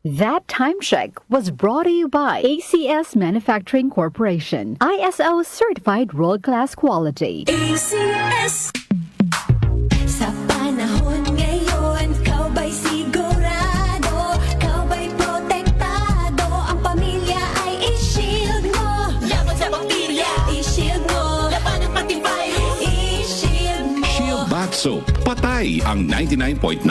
That time check was brought to you by ACS Manufacturing Corporation, ISO certified world-class quality. ACS. Sa panahon ngayon, kau ba'y sigurado? Kau ba'y protektado? Ang pamilya ay i-shield mo. Laban sa bakterya, i-shield mo. Laban ng pati virus, i-shield mo. Shield Bath Soap. Patay ang 99.9%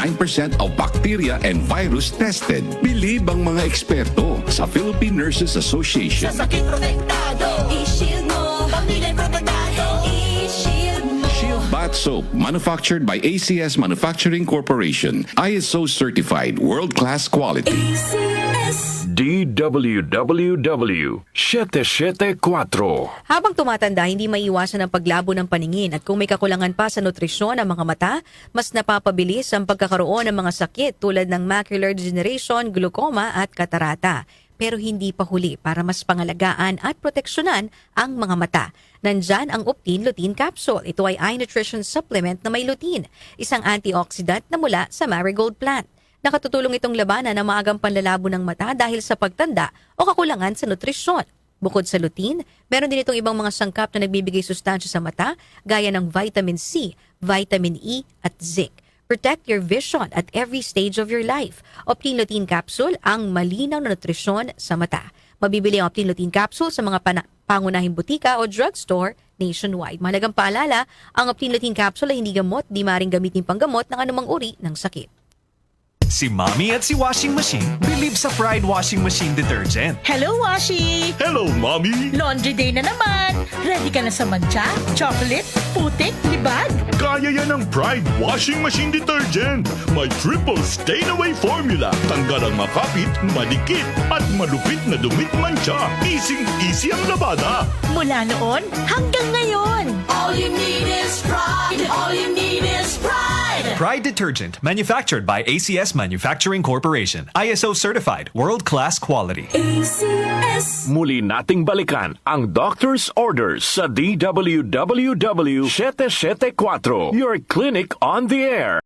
of bacteria and virus tested. Believe ang mga eksperto sa Philippine Nurses Association. Sa sakit protektado, i-shield mo. Pamilya protektado, i-shield mo. Shield Bath Soap, manufactured by ACS Manufacturing Corporation. ISO certified, world-class quality. ACS. DWWW 774. Habang tumatanda, hindi maiiwasan ang paglabo ng paningin at kung may kakulangan pa sa nutrisyon ng mga mata, mas napapabilis ang pagkakaroon ng mga sakit tulad ng macular degeneration, glaucoma at katarata. Pero hindi pa huli para mas pangalagaan at proteksyonan ang mga mata. Nandyan ang Optin Lutein Capsule. Ito ay eye nutrition supplement na may lutein, isang antioxidant na mula sa marigold plant. Nakatutulong itong labanan ang maagang panlalabo ng mata dahil sa pagtanda o kakulangan sa nutrisyon. Bukod sa lutein, meron din itong ibang mga sangkap na nagbibigay sustansya sa mata gaya ng vitamin C, vitamin E at zinc. Protect your vision at every stage of your life. Optin Lutein Capsule, ang malinaw na nutrisyon sa mata. Mabibili ang Optin Lutein Capsule sa mga pangunahing butika o drugstore nationwide. Mahalagang paalala, ang Optin Lutein Capsule ay hindi gamot, di maring gamitin panggamot ng anumang uri ng sakit. Si Mommy at si Washing Machine believe sa Pride Washing Machine Detergent. Hello, Washi! Hello, Mommy! Laundry day na naman! Ready ka na sa mancha, chocolate, putik, libag? Kaya yan ang Pride Washing Machine Detergent. May triple stain-away formula. Tanggal ang makapit, malikit, at malupit na dumit mancha. Easy ang labada. Mula noon hanggang ngayon. All you need is pride. All you need is pride. Pride Detergent, manufactured by ACS Manufacturing Corporation. ISO certified, world-class quality. ACS. Muli nating balikan ang doctor's orders sa DWWW 774. Your clinic on the air.